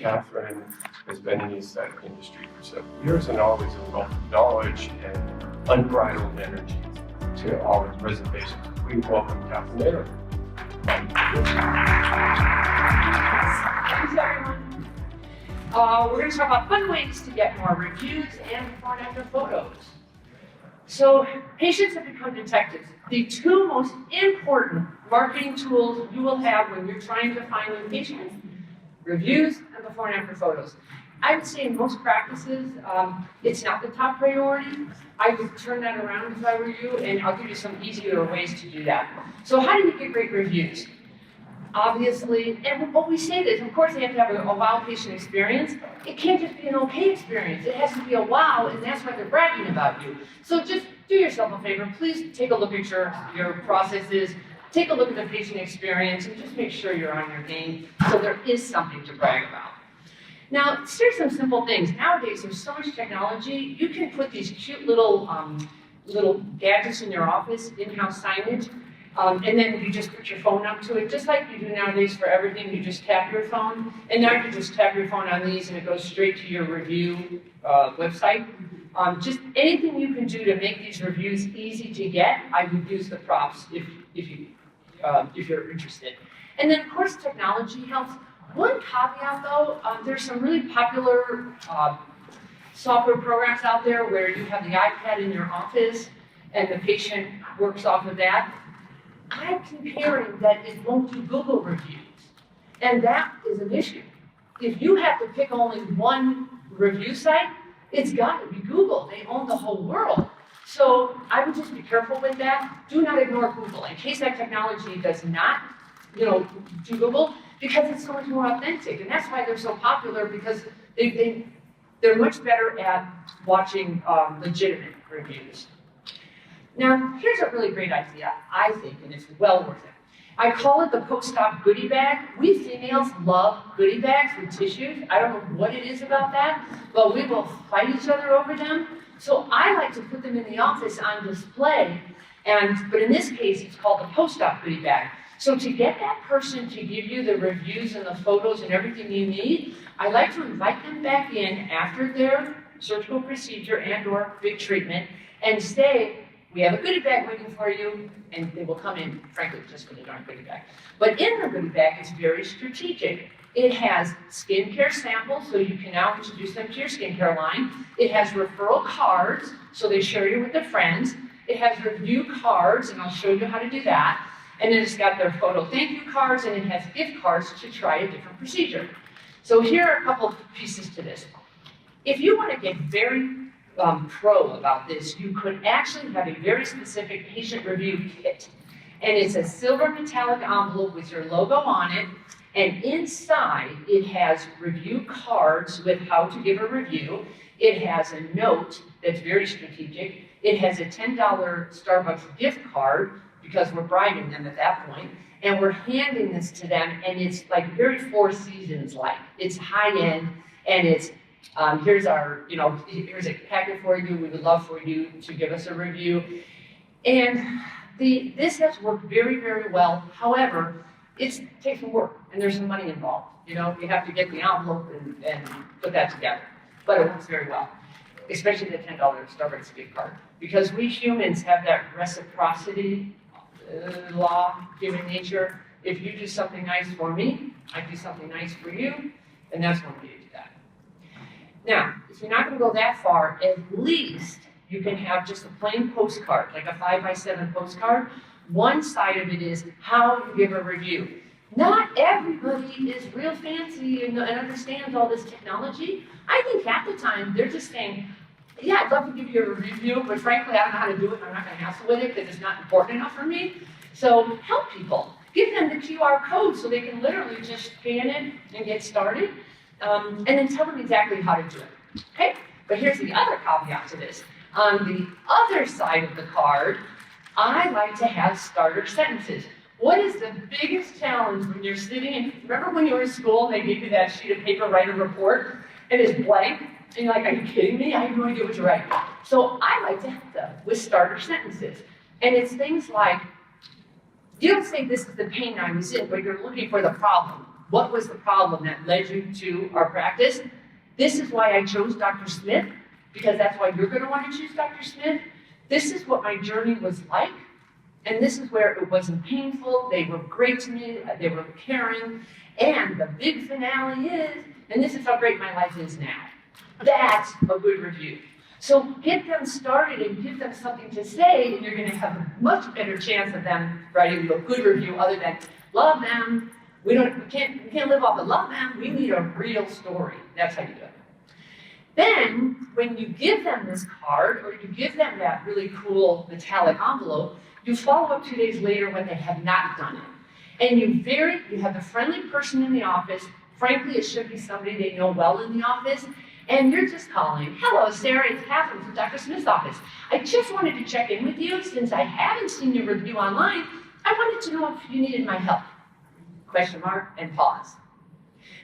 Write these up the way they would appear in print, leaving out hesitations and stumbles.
Catherine has been in the aesthetic industry for several years and always a wealth of knowledge and unbridled energy to all its reservations. We welcome Catherine Maley. Thanks, everyone. We're going to talk about fun ways to get more reviews and before and after photos. So, patients have become detectives. The two most important marketing tools you will have when you're trying to find new patients: reviews and before and after photos. I would say in most practices, it's not the top priority. I would turn that around if I were you, and I'll give you some easier ways to do that. So how do you get great reviews? Obviously, and what we say is, of course, they have to have a wow patient experience. It can't just be an okay experience. It has to be a wow, and that's why they're bragging about you. So just do yourself a favor. Please take a look at your processes. Take a look at the patient experience and just make sure you're on your game so there is something to brag about. Now, here's some simple things. Nowadays, there's so much technology. You can put these cute little gadgets in your office, in-house signage, and then you just put your phone up to it, just like you do nowadays for everything. You just tap your phone, and now you just tap your phone on these, and it goes straight to your review website. Just anything you can do to make these reviews easy to get, I would use the props if you're interested. And then, of course, technology helps. One caveat, though, there's some really popular software programs out there where you have the iPad in your office and the patient works off of that. I'm comparing that it won't do Google reviews, and that is an issue. If you have to pick only one review site, it's got to be Google. They own the whole world. So I would just be careful with that. Do not ignore Google. In case that technology does not, do Google, because it's so much more authentic. And that's why they're so popular, because they're much better at watching legitimate reviews. Now, here's a really great idea, I think, and it's well worth it. I call it the post-op goodie bag. We females love goodie bags with tissues. I don't know what it is about that, but we will fight each other over them. So I like to put them in the office on display, but in this case, it's called the post-op goodie bag. So to get that person to give you the reviews and the photos and everything you need, I like to invite them back in after their surgical procedure and or big treatment and say, we have a goodie bag waiting for you, and they will come in, frankly, just for the darn goodie bag. But in the goodie bag, it's very strategic. It has skincare samples, so you can now introduce them to your skincare line. It has referral cards, so they share you with their friends. It has review cards, and I'll show you how to do that. And then it's got their photo thank you cards, and it has gift cards to try a different procedure. So here are a couple pieces to this. If you want to get very pro about this, you could actually have a very specific patient review kit. And it's a silver metallic envelope with your logo on it, and inside it has review cards with how to give a review. It has a note that's very strategic. It has a $10 Starbucks gift card, because we're bribing them at that point, and we're handing this to them, and it's like very Four Seasons like. It's high end, and it's here's a packet for you. We would love for you to give us a review. And this has worked very, very well. However, it takes some work, and there's some money involved. You have to get the envelope and put that together. But it works very well, especially the $10 Starbucks gift card, because we humans have that reciprocity law, human nature. If you do something nice for me, I do something nice for you, and that's one way to do that. Now, if you're not going to go that far, at least you can have just a plain postcard, like a 5x7 postcard. One side of it is how you give a review. Not everybody is real fancy and understands all this technology. I think half the time they're just saying, yeah, I'd love to give you a review, but frankly, I don't know how to do it, and I'm not going to hassle with it because it's not important enough for me. So help people. Give them the QR code so they can literally just scan it and get started, and then tell them exactly how to do it. Okay? But here's the other caveat to this. On the other side of the card, I like to have starter sentences. What is the biggest challenge when you're sitting in, remember when you were in school and they gave you that sheet of paper, write a report, and it's blank? And you're like, are you kidding me? I have no idea what to write. So I like to help them with starter sentences. And it's things like, you don't say this is the pain I was in, but you're looking for the problem. what was the problem that led you to our practice? This is why I chose Dr. Smith, because that's why you're going to want to choose Dr. Smith. This is what my journey was like, and this is where it wasn't painful. They were great to me, they were caring, and the big finale is, and this is how great my life is now. That's a good review. So get them started and give them something to say, and you're going to have a much better chance of them writing a good review other than love them. We can't live off of love them. We need a real story. That's how you do it. Then, when you give them this card, or you give them that really cool metallic envelope, you follow up 2 days later when they have not done it. And you have the friendly person in the office. Frankly, it should be somebody they know well in the office. And you're just calling, hello, Sarah, it's Catherine from Dr. Smith's office. I just wanted to check in with you since I haven't seen your review online. I wanted to know if you needed my help. Question mark and pause.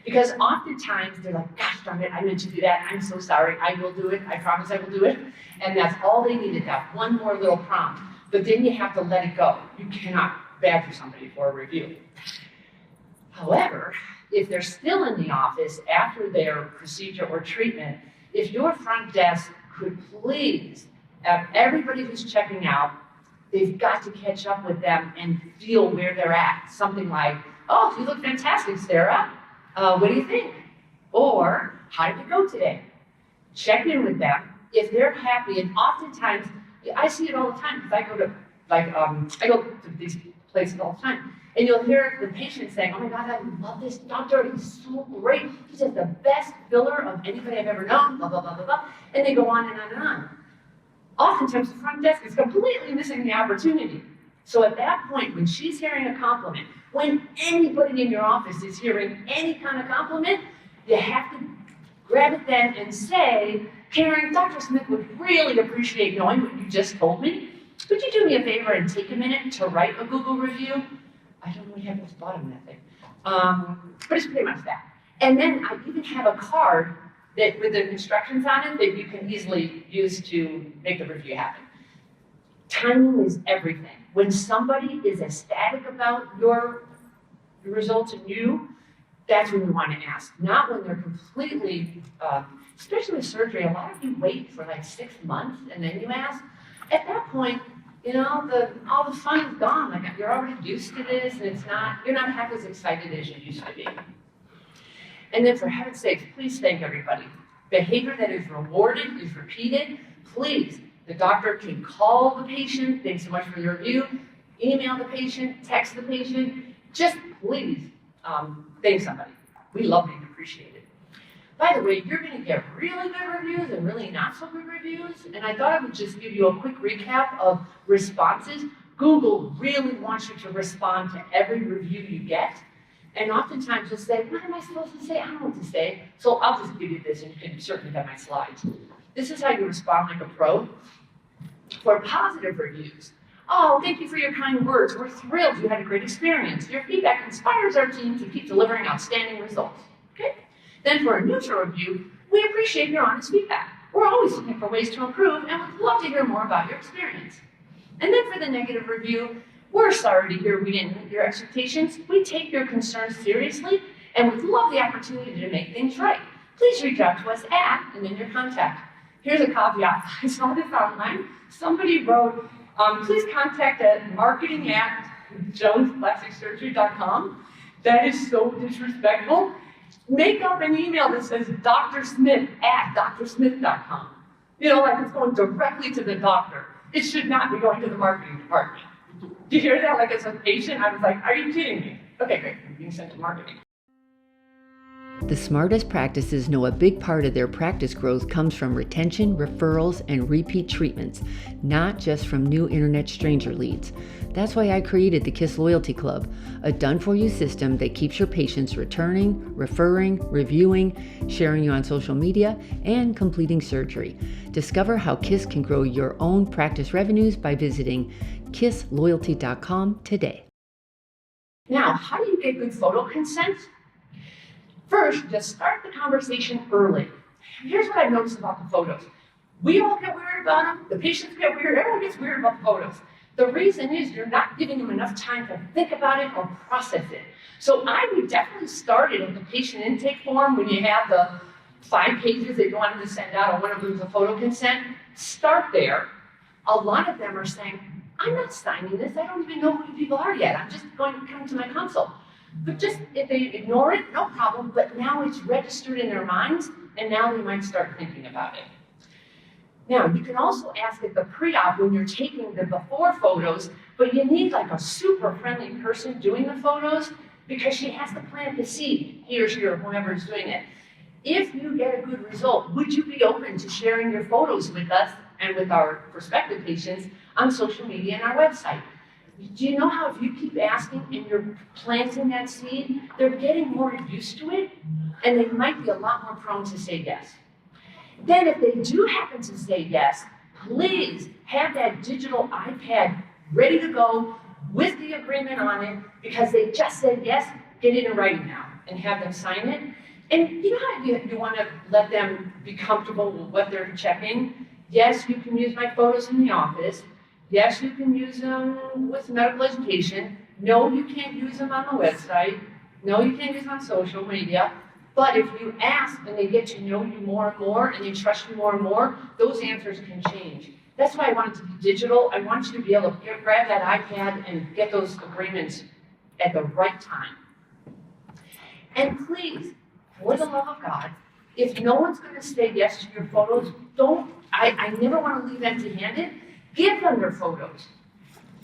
Because oftentimes they're like, gosh darn it, I meant to do that. I'm so sorry. I will do it. I promise I will do it. And that's all they needed, that one more little prompt. But then you have to let it go. You cannot badger somebody for a review. However, if they're still in the office after their procedure or treatment, if your front desk could please have everybody who's checking out, they've got to catch up with them and feel where they're at. Something like, oh, you look fantastic, Sarah. What do you think? Or, how did it go today? Check in with them. If they're happy, and oftentimes, I see it all the time, because I go to these places all the time, and you'll hear the patient saying, oh my God, I love this doctor, he's so great, he's just the best filler of anybody I've ever known, blah, blah, blah, blah, blah, and they go on and on and on. Oftentimes, the front desk is completely missing the opportunity. So at that point, when she's hearing a compliment, when anybody in your office is hearing any kind of compliment, you have to grab it then and say, Karen, Dr. Smith would really appreciate knowing what you just told me. Could you do me a favor and take a minute to write a Google review? I don't know what happened to the bottom of that thing. But it's pretty much that. And then I even have a card that with the instructions on it that you can easily use to make the review happen. Timing is everything. When somebody is ecstatic about your results and you, that's when you want to ask. Not when they're completely, especially with surgery, a lot of you wait for like 6 months and then you ask. At that point, you know, all the fun is gone. Like you're already used to this, and you're not half as excited as you used to be. And then for heaven's sakes, please thank everybody. Behavior that is rewarded is repeated. Please, the doctor can call the patient, thanks so much for your review, email the patient, text the patient. Just please thank somebody. We love it and appreciate it. By the way, you're going to get really good reviews and really not so good reviews. And I thought I would just give you a quick recap of responses. Google really wants you to respond to every review you get. And oftentimes you'll say, what am I supposed to say? I don't know what to say. So I'll just give you this, and you can certainly have my slides. This is how you respond like a pro. For positive reviews, oh, thank you for your kind words. We're thrilled you had a great experience. Your feedback inspires our team to keep delivering outstanding results. Okay? Then for a neutral review, we appreciate your honest feedback. We're always looking for ways to improve, and we'd love to hear more about your experience. And then for the negative review, we're sorry to hear we didn't meet your expectations. We take your concerns seriously, and would love the opportunity to make things right. Please reach out to us at, and then your contact. Here's a caveat. I saw this online. Somebody wrote, please contact at marketing@jonesplasticsurgery.com. That is so disrespectful. Make up an email that says drsmith@drsmith.com. You know, like it's going directly to the doctor. It should not be going to the marketing department. Do you hear that? Like as a patient, I was like, are you kidding me? Okay, great, I'm being sent to marketing. The smartest practices know a big part of their practice growth comes from retention, referrals, and repeat treatments, not just from new internet stranger leads. That's why I created the KISS Loyalty Club, a done-for-you system that keeps your patients returning, referring, reviewing, sharing you on social media, and completing surgery. Discover how KISS can grow your own practice revenues by visiting kissloyalty.com today. Now, how do you get good photo consent? First, just start the conversation early. Here's what I've noticed about the photos. We all get weird about them, the patients get weird, everyone gets weird about the photos. The reason is you're not giving them enough time to think about it or process it. So I would definitely start it in the patient intake form when you have the 5 pages that you wanted to send out, or one of them is a photo consent. Start there. A lot of them are saying, I'm not signing this. I don't even know who you people are yet. I'm just going to come to my consult. But just if they ignore it, no problem. But now it's registered in their minds, and now they might start thinking about it. Now, you can also ask at the pre-op when you're taking the before photos, but you need like a super friendly person doing the photos because she has to plant the seed, he or she or whoever is doing it. If you get a good result, would you be open to sharing your photos with us and with our prospective patients on social media and our website? Do you know how if you keep asking and you're planting that seed, they're getting more used to it, and they might be a lot more prone to say yes. Then if they do happen to say yes, please have that digital iPad ready to go with the agreement on it, because they just said yes, get it in writing now and have them sign it. And you know how you want to let them be comfortable with what they're checking? Yes, you can use my photos in the office. Yes, you can use them with medical education. No, you can't use them on the website. No, you can't use them on social media. But if you ask and they get to know you more and more and they trust you more and more, those answers can change. That's why I want it to be digital. I want you to be able to grab that iPad and get those agreements at the right time. And please, for the love of God, if no one's going to say yes to your photos, I never want to leave empty-handed. Give them their photos.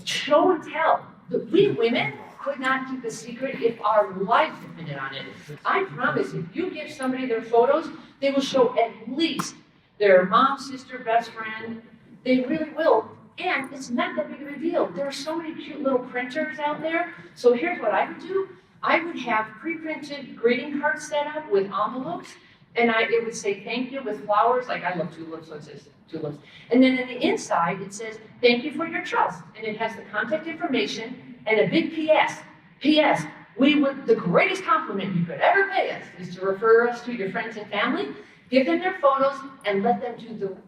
Show and tell. We women could not keep a secret if our lives depended on it. I promise, if you give somebody their photos, they will show at least their mom, sister, best friend. They really will. And it's not that big of a deal. There are so many cute little printers out there. So here's what I would do. I would have pre-printed greeting cards set up with envelopes, and it would say thank you with flowers. Like, I love tulips, so it says tulips. And then in the inside, it says thank you for your trust. And it has the contact information and a big PS. PS, the greatest compliment you could ever pay us is to refer us to your friends and family, give them their photos, and let them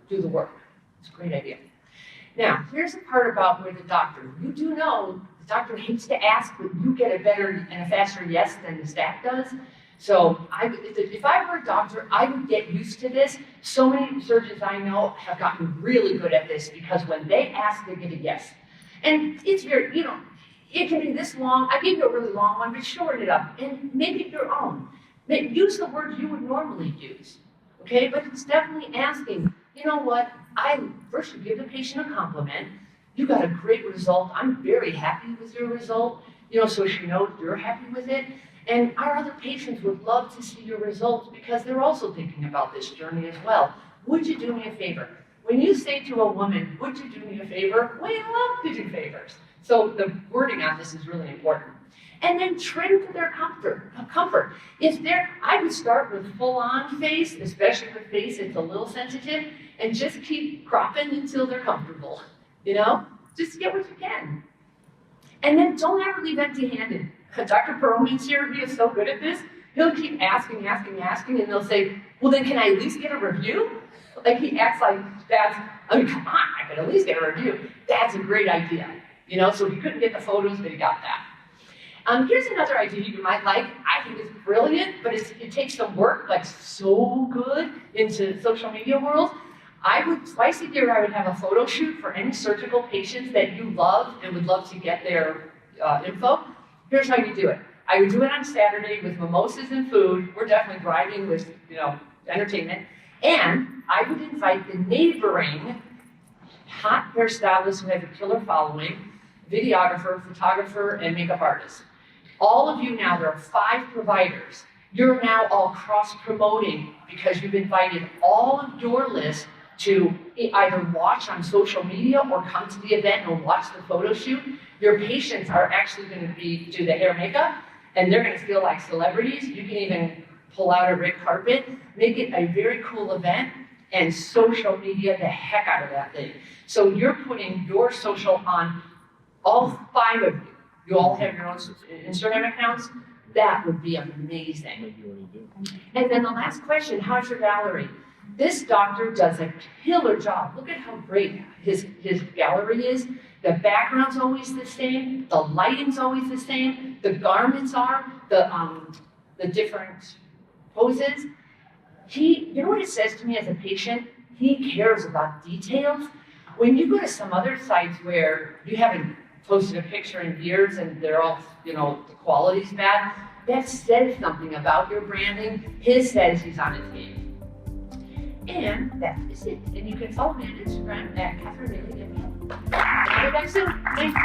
do the work. It's a great idea. Now, here's the part about where the doctor, you do know the doctor hates to ask, but you get a better and a faster yes than the staff does. So if I were a doctor, I would get used to this. So many surgeons I know have gotten really good at this because when they ask, they get a yes. And it's very, it can be this long. I gave you a really long one, but shorten it up and make it your own. Use the words you would normally use, okay? But it's definitely asking, you know what? First, you give the patient a compliment. You got a great result. I'm very happy with your result, so she knows you're happy with it. And our other patients would love to see your results because they're also thinking about this journey as well. Would you do me a favor? When you say to a woman, would you do me a favor? We love to do favors. So the wording on this is really important. And then trim to their comfort. I would start with full-on face, especially with face it's a little sensitive, and just keep cropping until they're comfortable. Just get what you can. And then don't ever leave empty-handed. Dr. Perlman's here, he is so good at this. He'll keep asking, and they'll say, well, then can I at least get a review? Like he acts like come on, I could at least get a review. That's a great idea. So he couldn't get the photos, but he got that. Here's another idea you might like. I think it's brilliant, but it takes some work, like so good into social media world. Twice a year, I would have a photo shoot for any surgical patients that you love and would love to get their info. Here's how you do it. I would do it on Saturday with mimosas and food. We're definitely driving with, entertainment. And I would invite the neighboring hot hairstylist who has a killer following, videographer, photographer, and makeup artist. All of you now, there are 5 providers. You're now all cross-promoting because you've invited all of your list to either watch on social media or come to the event and watch the photo shoot. Your patients are actually going to do the hair makeup, and they're going to feel like celebrities. You can even pull out a red carpet, make it a very cool event, and social media the heck out of that thing. So you're putting your social on all 5 of you. You all have your own Instagram accounts. That would be amazing. And then the last question, how's your gallery? This doctor does a killer job. Look at how great his gallery is. The background's always the same, the lighting's always the same, the garments are, the different poses. You know what it says to me as a patient? He cares about details. When you go to some other sites where you haven't posted a picture in years and they're all, the quality's bad, that says something about your branding. His says he's on his game. And that is it. And you can follow me on Instagram at Catherine Maley. I'll be back soon. Thanks.